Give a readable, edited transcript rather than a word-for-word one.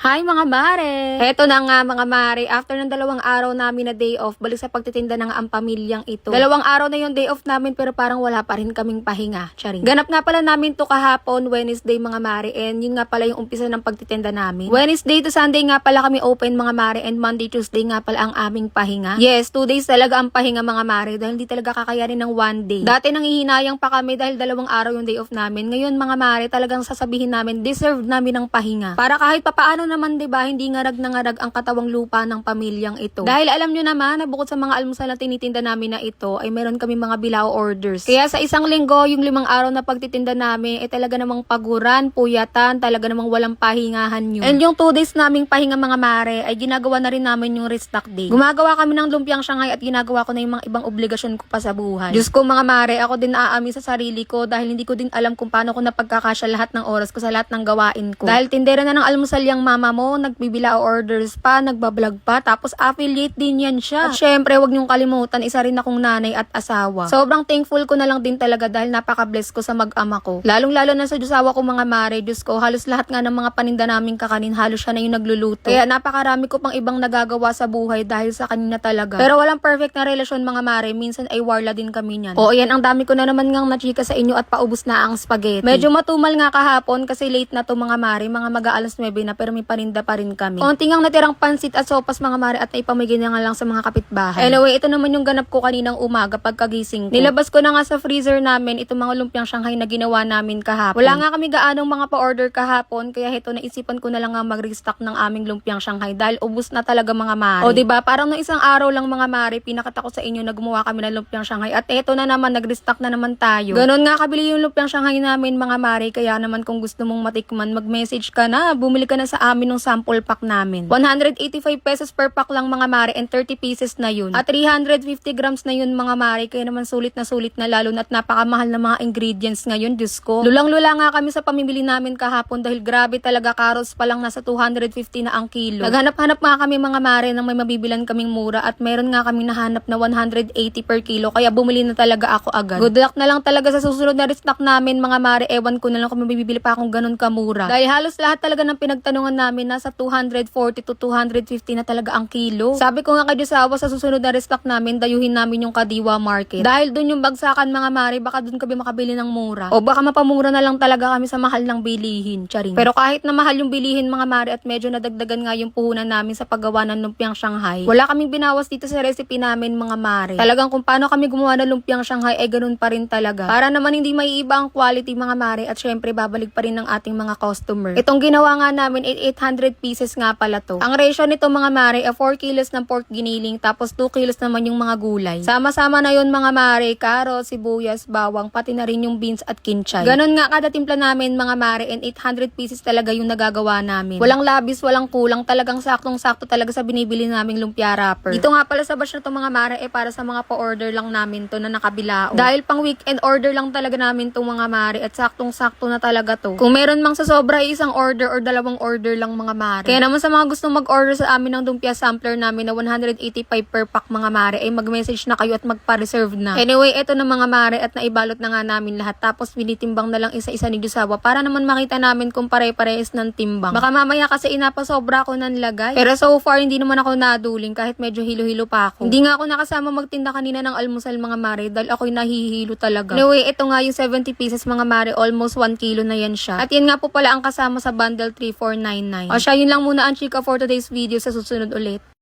Hi mga mare! Eto na nga mga mare, after ng 2 araw namin na day off, balik sa pagtitinda na nga ang pamilyang ito. 2 araw na yung day off namin pero parang wala pa rin kaming pahinga. Charing. Ganap nga pala namin to kahapon, Wednesday mga mare, and yun nga pala yung umpisa ng pagtitinda namin. Wednesday to Sunday nga pala kami open mga mare, and Monday, Tuesday nga pala ang aming pahinga. Yes, 2 days talaga ang pahinga mga mare dahil hindi talaga kakayanin ng 1 day. Dati nanghihinayang pa kami dahil 2 araw yung day off namin. Ngayon mga mare, talagang sasabihin namin, deserve namin ng pahinga. Para kahit papaano naman 'di ba, hindi ngarag na ngarag ang katawang lupa ng pamilyang ito. Dahil alam nyo naman na bukod sa mga almusal na tinitinda namin na ito, ay meron kami mga bilao orders. Kaya sa isang linggo, yung 5 araw na pagtitinda namin, ay talaga namang paguran, puyatan, talaga namang walang pahingahan yun. And yung 2 days naming pahinga mga mare, ay ginagawa na rin namin yung restock day. Gumagawa kami ng lumpiang Shanghai at ginagawa ko na yung mga ibang obligasyon ko pa sa buhay. Diyos ko mga mare, ako din naaamin sa sarili ko dahil hindi ko din alam kung paano ko napagkakasya lahat ng oras ko sa lahat ng gawain ko. Dahil tindera na ng almusal yung mama mo, nagbibila orders pa, nagbablog pa, tapos affiliate din yan siya. At syempre, wag niyong kalimutan, isa rin akong nanay at asawa. Sobrang thankful ko na lang din talaga dahil napaka-bless ko sa mag-ama ko. Lalong-lalo na sa Diyosawa ko mga mare, Diyos ko, halos lahat nga ng mga paninda naming kakanin, halos siya na yung nagluluto. Kaya napakarami ko pang ibang nagagawa sa buhay dahil sa kanina talaga. Pero walang perfect na relasyon mga mare, minsan ay warla din kami niyan. Oo, yan, ang dami ko na naman ngang nachika sa inyo at paubos na ang spaghetti. Medyo matumal nga kahapon kasi late na to mga mare, mga mag-aalas 9 na pero may paninda pa rin kami. Konting ang natirang pansit at sopas mga mare at naipamigay na nga lang sa mga kapitbahay. Anyway, ito naman yung ganap ko kaninang umaga pagkagising ko. Nilabas ko na nga sa freezer namin itong mga lumpiang Shanghai na ginawa namin kahapon. Wala nga kami gaanong mga pa-order kahapon kaya ito naisipan ko na lang nga mag-restock ng aming lumpiang Shanghai dahil ubos na talaga mga mare. O diba, parang nung isang araw lang mga mare, pinakita ko sa inyo na gumawa kami ng lumpiang Shanghai at eto na naman, nag-restock na naman tayo. Ganon nga kabili yung lumpiang Shanghai namin mga mare, kaya naman kung gusto mong matikman, mag-message ka na, bumili ka na sa amin ng sample pack namin. 185 pesos per pack lang mga mare and 30 pieces na yun. At 350 grams na yun mga mare, kaya naman sulit na lalo na at napakamahal na mga ingredients ngayon, Diyos ko. Lulang-lula nga kami sa pamimili namin kahapon dahil grabe talaga, karos pa lang nasa 250 na ang kilo. Naghanap-hanap nga kami mga mare ng may mabibilan kaming mura at meron nga kami nahanap na 180 per kilo kaya bumili na talaga ako agad. Good luck na lang talaga sa susunod na restock namin mga mare, ewan ko na lang kung mabibili pa akong ganun kamura. Dahil halos lahat talaga ng pinagtanungan namin nasa 240 to 250 na talaga ang kilo. Sabi ko nga kay Diyosawa, sa susunod na restock namin, dayuhin namin yung Kadiwa Market. Dahil dun yung bagsakan mga mare, baka dun kami makabili ng mura. O baka mapamura na lang talaga kami sa mahal ng bilihin. Charing. Pero kahit na mahal yung bilihin mga mare at medyo nadagdagan nga yung puhunan namin sa paggawa ng lumpiang Shanghai, wala kaming binawas dito sa recipe namin mga mare. Talagang kung paano kami gumawa ng lumpiang Shanghai, ganun pa rin talaga. Para naman hindi maiiba ang quality mga mare at syempre babalik pa rin ng ating mga customer. Itong ginawa nga namin, 800 pieces nga pala to. Ang ratio nito mga mare, 4 kilos ng pork giniling tapos 2 kilos naman yung mga gulay. Sama-sama na yun mga mare, carrots, sibuyas, bawang, pati na rin yung beans at kinchay. Ganon nga kada timpla namin mga mare, and 800 pieces talaga yung nagagawa namin. Walang labis, walang kulang, talagang saktong-sakto talaga sa binibili naming lumpia wrapper. Dito nga pala sa batch na to mga mare, para sa mga pa-order lang namin to na nakabilao. Dahil pang weekend order lang talaga namin to mga mare at saktong-sakto na talaga to. Kung meron mang sa sobra isang order or 2 order lang mga mare. Kaya naman sa mga gustong mag-order sa amin ng lumpia sampler namin na 185 per pack mga mare, ay mag-message na kayo at magpa-reserve na. Anyway, eto na mga mare at naibalot na nga namin lahat tapos binitimbang na lang isa-isa ni Diyosawa para naman makita namin kung pare-parehas ng timbang. Baka mamaya kasi inapasobra ko ng lagay. Pero so far hindi naman ako naduling kahit medyo hilo-hilo pa ako. Hindi nga ako nakasama magtinda kanina ng almusal mga mare dahil ako'y nahihilo talaga. Anyway, ito nga yung 70 pieces mga mare, almost 1 kilo na yan siya. At yan nga po pala ang kasama sa bundle 3499. O siya, yun lang muna ang chika for today's video, sa susunod ulit.